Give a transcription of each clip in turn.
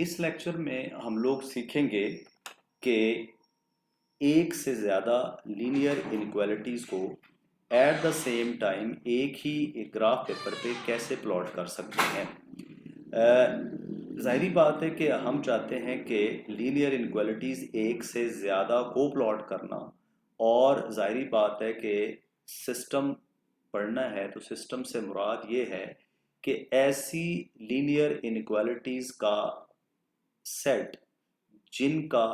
इस लेक्चर में हम लोग सीखेंगे कि एक से ज़्यादा लीनियर इनइक्वालिटीज़ को एट द सेम टाइम एक ही एक ग्राफ पेपर पे कैसे प्लॉट कर सकते हैं। ज़ाहिरी बात है कि हम चाहते हैं कि लीनियर इनइक्वालिटीज़ एक से ज़्यादा को प्लॉट करना, और ज़ाहिरी बात है कि सिस्टम पढ़ना है तो सिस्टम से मुराद ये है कि ऐसी लीनियर इनइक्वालिटीज़ का सेट जिनका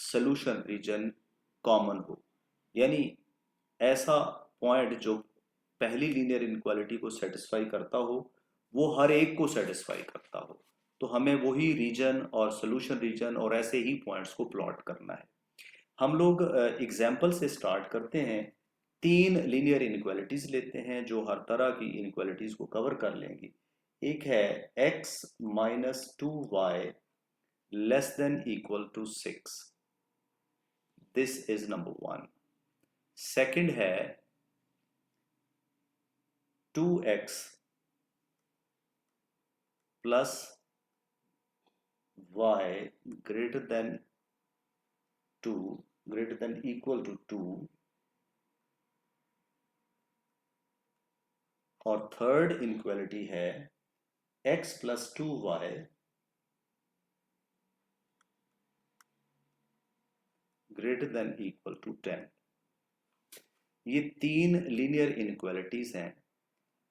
सॉल्यूशन रीजन कॉमन हो, यानी ऐसा पॉइंट जो पहली लीनियर इनक्वालिटी को सेटिस्फाई करता हो वो हर एक को सेटिस्फाई करता हो। तो हमें वही रीजन और सॉल्यूशन रीजन और ऐसे ही पॉइंट्स को प्लॉट करना है। हम लोग एग्जाम्पल से स्टार्ट करते हैं। तीन लीनियर इनक्वालिटीज लेते हैं जो हर तरह की इनक्वालिटीज को कवर कर लेंगी। एक है x minus 2y less than equal to 6, this is number one. Second है 2x plus y greater than 2 greater than equal to 2, और थर्ड इनक्वालिटी है x plus 2y greater than equal to 10। ये तीन linear inequalities हैं।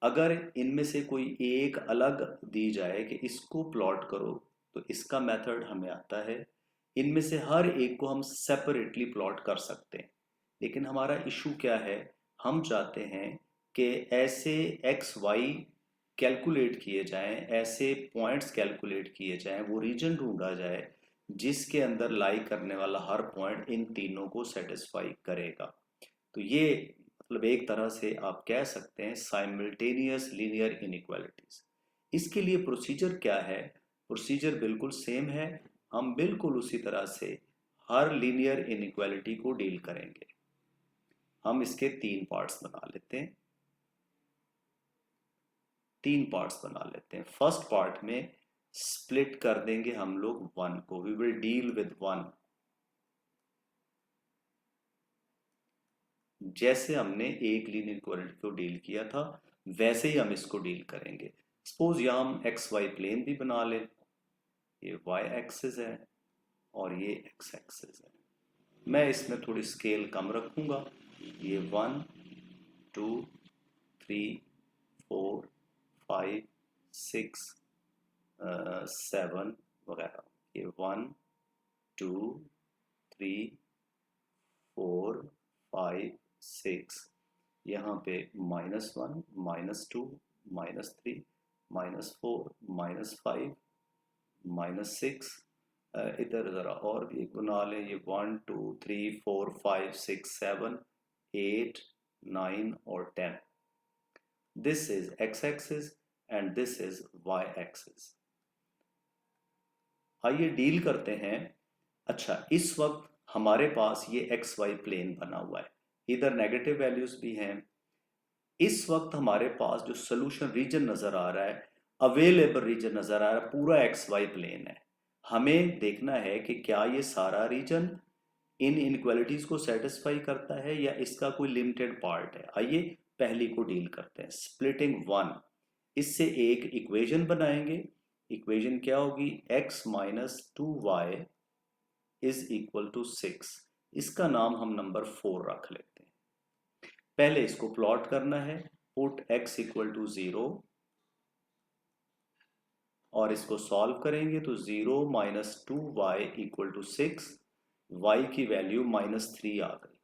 अगर इनमें से कोई एक अलग दी जाए कि इसको प्लॉट करो तो इसका मेथड हमें आता है। इनमें से हर एक को हम सेपरेटली प्लॉट कर सकते हैं, लेकिन हमारा इशू क्या है, हम चाहते हैं कि ऐसे एक्स वाई कैलकुलेट किए जाएं, ऐसे पॉइंट्स कैलकुलेट किए जाएं, वो रीजन ढूंढा जाए जिसके अंदर लाई करने वाला हर पॉइंट इन तीनों को सेटिस्फाई करेगा। तो ये मतलब एक तरह से आप कह सकते हैं साइमल्टेनियस लीनियर इनइक्वालिटीज। इसके लिए प्रोसीजर क्या है? प्रोसीजर बिल्कुल सेम है। हम बिल्कुल उसी तरह से हर लीनियर इनइक्वालिटी को डील करेंगे। हम इसके तीन पार्ट्स बना लेते हैं। फर्स्ट पार्ट में स्प्लिट कर देंगे हम लोग वन को। We will deal with one. जैसे हमने एक लीनियर इक्वालिटी को डील किया था वैसे ही हम इसको डील करेंगे। सपोज यहाँ हम एक्स वाई प्लेन भी बना लें। ये वाई एक्सिस है और ये एक्स एक्सिस है। मैं इसमें थोड़ी स्केल कम रखूंगा। ये 1 2 3 4 5 6 7 वगैरह। ये 1 2 3 4 5 6, यहाँ पे -1 -2 -3 -4 -5 -6। इधर ज़रा और भी एक बना लें। ये 1 2 3 4 5 6 7 8 9 और 10। This is X axis and this is Y axis. आइए डील करते हैं। अच्छा, इस वक्त हमारे पास ये एक्स वाई प्लेन बना हुआ है, इधर नेगेटिव वैल्यूज भी हैं। इस वक्त हमारे पास जो सोल्यूशन रीजन नजर आ रहा है, अवेलेबल रीजन नजर आ रहा है, पूरा एक्स वाई प्लेन है। हमें देखना है कि क्या ये सारा रीजन इन इनक्वालिटीज को सेटिस्फाई करता है या इसका कोई लिमिटेड पार्ट है। आइए पहली को डील करते हैं, स्प्लिटिंग वन। इससे एक इक्वेशन बनाएंगे। इक्वेशन क्या होगी? x minus 2y is equal to 6। इसका नाम हम नंबर 4 रख लेते हैं। पहले इसको प्लॉट करना है। पुट x इक्वल टू 0 और इसको सॉल्व करेंगे तो 0 minus 2y equal to 6, y की वैल्यू -3 आ गई।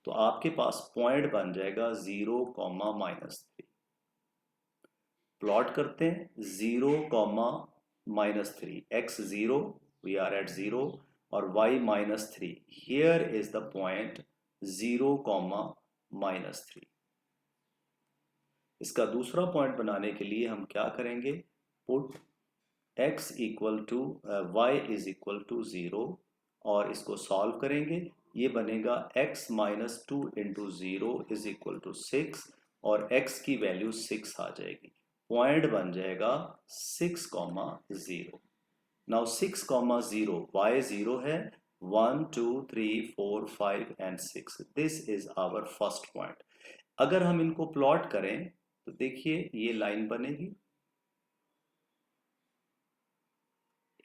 तो आपके पास पॉइंट बन जाएगा 0 कॉमा -3। प्लॉट करते हैं 0 comma -3, x 0, we are at 0, और y -3। Here is the point 0 comma -3। इसका दूसरा पॉइंट बनाने के लिए हम क्या करेंगे? Put x equal to y is equal to 0 और इसको सॉल्व करेंगे। ये बनेगा x minus 2 into 0 is equal to 6 और x की वैल्यू 6 आ जाएगी। पॉइंट बन जाएगा 6 कॉमा 0। नाउ 6,0 y 0 है, 1 2 3 4 5 and 6, this is our first point. अगर हम इनको प्लॉट करें तो देखिए ये लाइन बनेगी,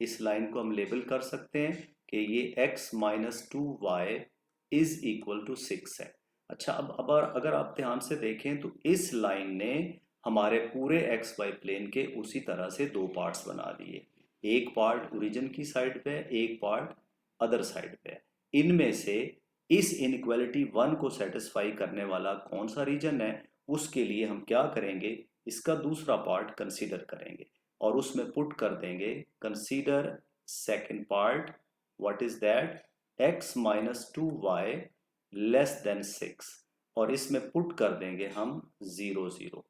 इस लाइन को हम लेबल कर सकते हैं कि ये x minus 2y is equal to 6 है। अच्छा, अब अगर आप ध्यान से देखें तो इस लाइन ने हमारे पूरे एक्स वाई प्लेन के उसी तरह से दो पार्ट्स बना दिए, एक पार्ट ओरिजिन की साइड पे, एक पार्ट अदर साइड पे। इनमें से इस इनइक्वालिटी 1 को सेटिस्फाई करने वाला कौन सा रीजन है, उसके लिए हम क्या करेंगे, इसका दूसरा पार्ट कंसीडर करेंगे और उसमें पुट कर देंगे consider second part, what is that, x minus 2y less then 6, और इसमें पुट कर देंगे हम 0 0,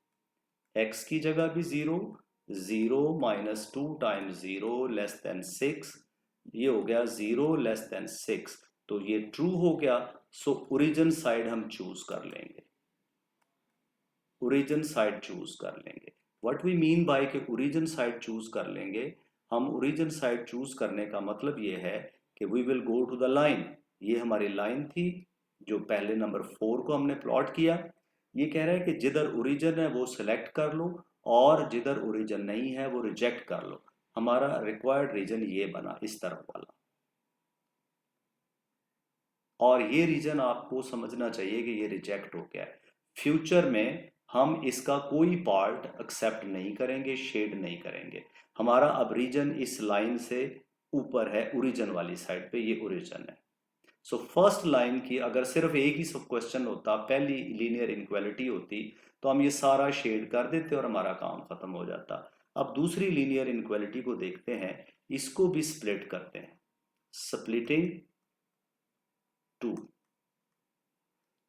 x की जगह भी 0, 0 माइनस 2 टाइम्स 0 लेस देन 6, ये हो गया 0 लेस देन 6, तो ये ट्रू हो गया। सो ओरिजिन साइड हम चूज कर लेंगे, ओरिजिन साइड चूज कर लेंगे। व्हाट वी मीन बाय कि ओरिजिन साइड चूज कर लेंगे, हम ओरिजिन साइड चूज करने का मतलब ये है कि we will go to the line. ये हमारी लाइन थी जो पहले नंबर 4 को हमने प्लॉट किया। ये कह रहा है कि जिधर ओरिजिन है वो सिलेक्ट कर लो और जिधर ओरिजिन नहीं है वो रिजेक्ट कर लो। हमारा रिक्वायर्ड रीजन ये बना, इस तरफ वाला, और ये रीजन आपको समझना चाहिए कि ये रिजेक्ट हो गया है। फ्यूचर में हम इसका कोई पार्ट एक्सेप्ट नहीं करेंगे, शेड नहीं करेंगे। हमारा अब रीजन इस लाइन से ऊपर है, ओरिजिन वाली साइड पे, ये ओरिजिन है। सो फर्स्ट लाइन की अगर सिर्फ एक ही सब क्वेश्चन होता, पहली लीनियर इनक्वालिटी होती, तो हम ये सारा शेड कर देते और हमारा काम खत्म हो जाता। अब दूसरी लीनियर इनक्वालिटी को देखते हैं, इसको भी स्प्लिट करते हैं, स्प्लिटिंग 2,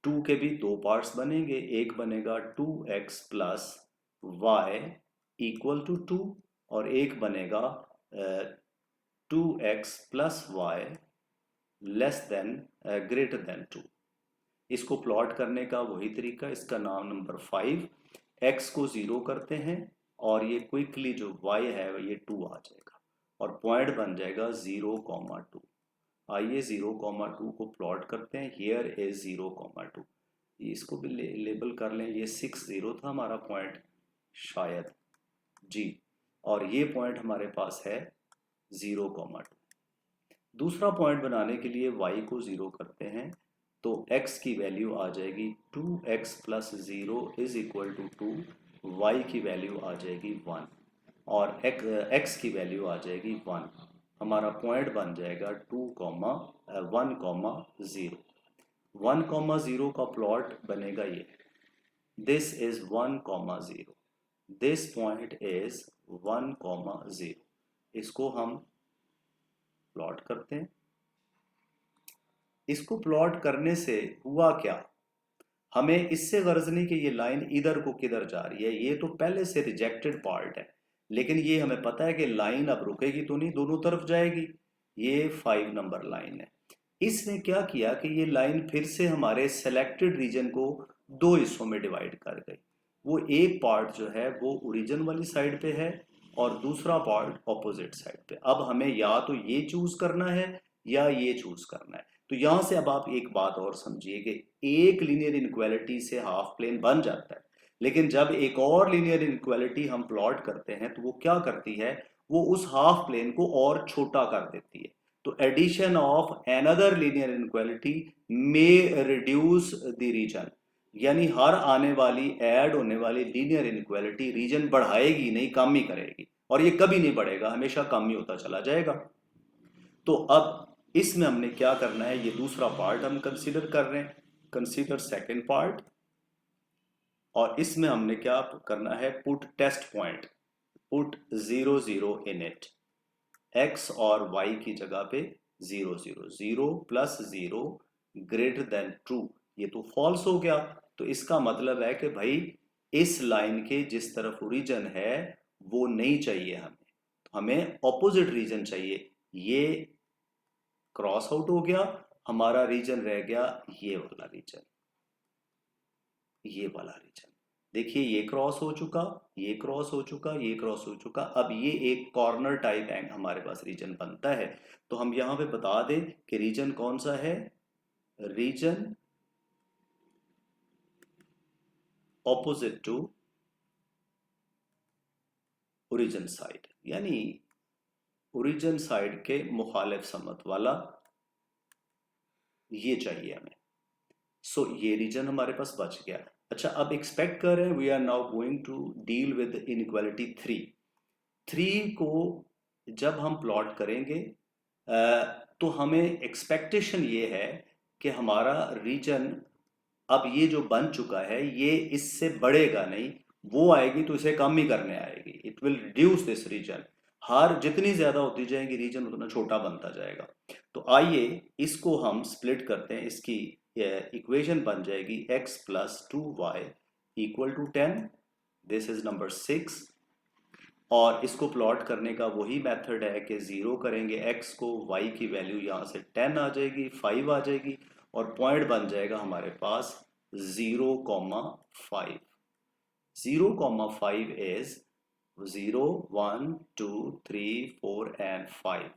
2 के भी दो पार्ट्स बनेंगे, एक बनेगा 2x plus Y equal to 2 और एक बनेगा 2x plus Y less than greater than 2। इसको प्लॉट करने का वही तरीका, इसका नाम नंबर 5, x को 0 करते हैं और ये क्विकली जो y है ये 2 आ जाएगा और पॉइंट बन जाएगा 0,2। आइए 0,2 को प्लॉट करते हैं, हियर इज 0,2, इसको भी लेबल कर लें, ये 6 0 था हमारा पॉइंट शायद जी, और ये पॉइंट हमारे पास है 0,2। दूसरा पॉइंट बनाने के लिए y को 0 करते हैं तो x की वैल्यू आ जाएगी 2x plus 0 is equal to 2, y की वैल्यू आ जाएगी 1 और x की वैल्यू आ जाएगी 1। हमारा पॉइंट बन जाएगा 1,0। 1,0 का प्लॉट बनेगा ये, this is 1,0, this point is 1,0। इसको हम प्लॉट करते हैं। इसको प्लॉट करने से हुआ क्या, हमें इससे गर्ज नहीं कि ये लाइन इधर को किधर जा रही है, ये तो पहले से रिजेक्टेड पार्ट है, लेकिन ये हमें पता है कि लाइन अब रुकेगी तो नहीं, दोनों तरफ जाएगी। ये 5 नंबर लाइन है। इसने क्या किया कि ये लाइन फिर से हमारे सेलेक्टेड रीजन को दो हिस्सों में डिवाइड कर गई। वो एक पार्ट जो है वो ओरिजिन वाली साइड पे है और दूसरा पार्ट ऑपोजिट साइड पे। अब हमें या तो ये चूज करना है या ये चूज करना है। तो यहां से अब आप एक बात और समझिए कि एक लीनियर इनक्वालिटी से हाफ प्लेन बन जाता है, लेकिन जब एक और लीनियर इनक्वालिटी हम प्लॉट करते हैं तो वो क्या करती है, वो उस हाफ प्लेन को और छोटा कर देती है। तो addition of another linear inequality may reduce the region, यानी हर आने वाली ऐड होने वाली लीनियर इनक्वालिटी रीजन बढ़ाएगी नहीं, कम ही करेगी, और ये कभी नहीं बढ़ेगा, हमेशा कम ही होता चला जाएगा। तो अब इसमें हमने क्या करना है, ये दूसरा पार्ट हम कंसीडर कर रहे हैं, कंसीडर सेकेंड पार्ट, और इसमें हमने क्या करना है, put test point, put 0 0 in it, x और y की जगह पे 0 0, 0 प्लस 0 ग्रेटर देन ट्रू, ये तो फॉल्स हो गया। तो इसका मतलब है कि भाई इस लाइन के जिस तरफ ओरिजिन है वो नहीं चाहिए हमें, तो हमें ऑपोजिट रीजन चाहिए। ये क्रॉस आउट हो गया, हमारा रीजन रह गया ये वाला रीजन, ये वाला रीजन। देखिए ये क्रॉस हो चुका, ये क्रॉस हो चुका, ये क्रॉस हो चुका। अब ये एक कॉर्नर टाइप एंग हमारे पास रीजन बनता है। तो हम यहां पे बता दें कि रीजन कौन सा है, region opposite to origin side, यानी ओरिजिन साइड के मुखालिफ समत वाला ये चाहिए हमें। सो ये रीजन हमारे पास बच गया। अच्छा, अब एक्सपेक्ट कर रहे हैं we are now going to deal with inequality 3 को जब हम प्लॉट करेंगे तो हमें एक्सपेक्टेशन ये है कि हमारा रीजन अब ये जो बन चुका है ये इससे बढ़ेगा नहीं, वो आएगी तो इसे कम ही करने आएगी, it will reduce this reason. हर जितनी ज्यादा होती जाएगी रीजन उतना छोटा बनता जाएगा। तो आइए इसको हम स्प्लिट करते हैं, इसकी इक्वेशन बन जाएगी x plus 2y equal to 10, this is number 6। और इसको प्लॉट करने का वही मेथड है कि जीरो करेंगे x को, y की वैल्यू यहाँ से 10 आ जाएगी, 5 आ जाएगी, और पॉइंट बन जाएगा हमारे पास 0,5। 0,5 इज 0 1 2 3 4 एंड 5।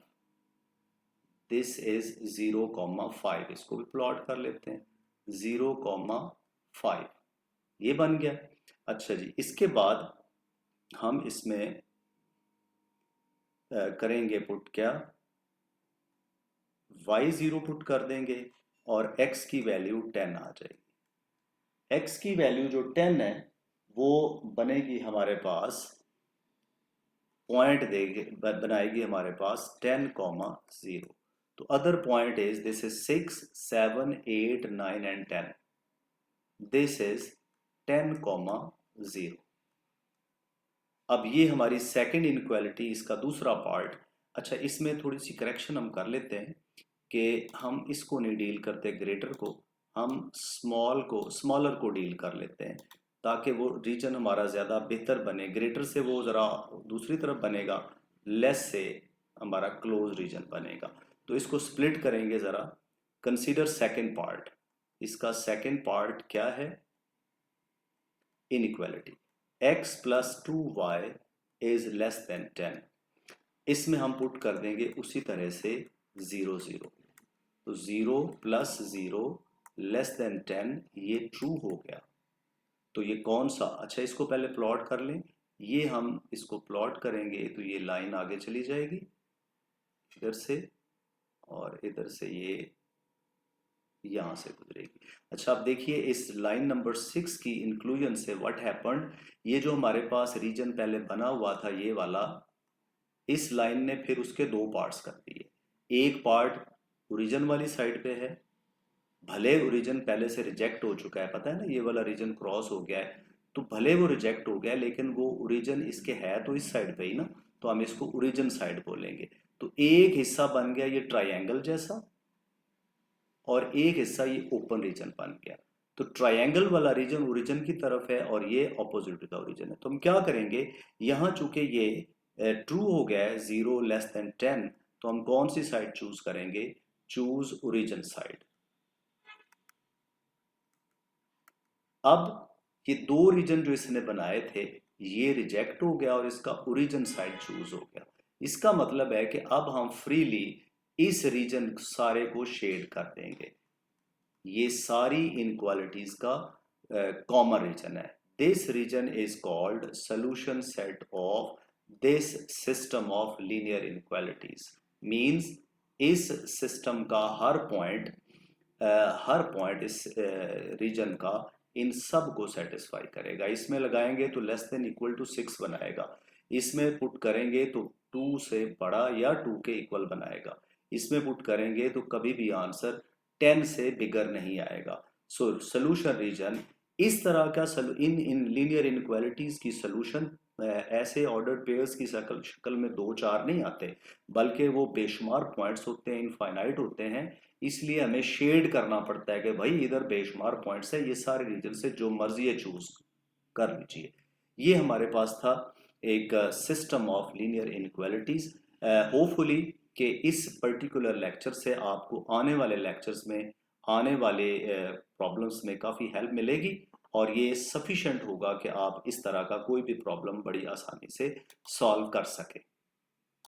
This is 0,5। इसको भी प्लॉट कर लेते हैं, 0,5 ये बन गया। अच्छा जी, इसके बाद हम इसमें करेंगे पुट क्या, y0 पुट कर देंगे और x की वैल्यू 10 आ जाएगी। x की वैल्यू जो 10 है वो बनेगी हमारे पास, पॉइंट देगी बनाएगी हमारे पास 10,0। तो other point is this is 6 7 8 9 and 10, this is 10,0। अब ये हमारी सेकंड इनक्वालिटी, इसका दूसरा पार्ट। अच्छा, इसमें थोड़ी सी करेक्शन हम कर लेते हैं कि हम इसको नहीं डील करते ग्रेटर को, हम स्मॉलर को डील कर लेते हैं ताकि वो रीजन हमारा ज़्यादा बेहतर बने। ग्रेटर से वो ज़रा दूसरी तरफ बनेगा, लेस से हमारा क्लोज रीजन बनेगा। तो इसको स्प्लिट करेंगे ज़रा, कंसीडर सेकेंड पार्ट। इसका सेकेंड पार्ट क्या है, inequality x plus 2y is less than 10। इसमें हम पुट कर देंगे उसी तरह से 0 0। तो 0 प्लस 0 लेस देन 10 ये ट्रू हो गया। तो ये कौन सा, अच्छा इसको पहले प्लॉट कर लें। ये हम इसको प्लॉट करेंगे तो ये लाइन आगे चली जाएगी इधर से, और इधर से ये यहां से गुजरेगी। अच्छा, अब देखिए इस लाइन नंबर 6 की इंक्लूजन से व्हाट हैपेंड, ये जो हमारे पास रीजन पहले बना हुआ था ये वाला, इस लाइन ने फिर उसके दो पार्ट्स कर दिए। एक पार्ट ओरिजिन वाली साइड पे है, भले ओरिजिन पहले से रिजेक्ट हो चुका है, पता है ना, ये वाला रीजन क्रॉस हो गया है, तो भले वो रिजेक्ट हो गया लेकिन वो ओरिजिन इसके है तो इस साइड पे ही ना, तो हम इसको ओरिजिन साइड बोलेंगे। तो एक हिस्सा बन गया ये ट्राइंगल जैसा, और एक हिस्सा ये ओपन रीजन बन गया। तो ट्राइंगल वाला रीजन ओरिजिन की तरफ है और ये ऑपोजिट का ओरिजिन है। तो हम क्या करेंगे, यहां चूंकि ये ट्रू हो गया है 0 लेस देन 10, तो हम कौन सी साइड चूज करेंगे, चूज ओरिजिन साइड। अब ये दो रीजन जो इसने बनाए थे ये रिजेक्ट हो गया और इसका ओरिजिन साइड चूज हो गया। इसका मतलब है कि अब हम फ्रीली इस रीजन सारे को शेड कर देंगे। ये सारी इनक्वालिटीज का कॉमन रीजन है। This region is called solution set of this system of linear inequalities. Means इस सिस्टम का हर पॉइंट इस रीजन का इन सब को सेटिस्फाई करेगा। इसमें लगाएंगे तो लेस देन इक्वल टू 6 बनाएगा, इसमें पुट करेंगे तो 2 से बड़ा या 2 के इक्वल बनाएगा, इसमें पुट करेंगे तो कभी भी आंसर 10 से बिगर नहीं आएगा। सो सोल्यूशन रीजन इस तरह का इन इन लीनियर इनक्वालिटीज की सोल्यूशन ऐसे ऑर्डर्ड पेयर्स की शक्ल में 2 4 नहीं आते, बल्कि वो बेशुमार पॉइंट्स होते हैं, इनफाइनाइट होते हैं। इसलिए हमें शेड करना पड़ता है कि भाई इधर बेशुमार पॉइंट्स है, ये सारे रीजन से जो मर्जी है चूज कर लीजिए। ये हमारे पास था एक system of linear inequalities. Hopefully कि इस पर्टिकुलर लेक्चर से आपको आने वाले लेक्चर्स में, आने वाले प्रॉब्लम्स में काफ़ी हेल्प मिलेगी। और ये सफिशेंट होगा कि आप इस तरह का कोई भी प्रॉब्लम बड़ी आसानी से सॉल्व कर सकें।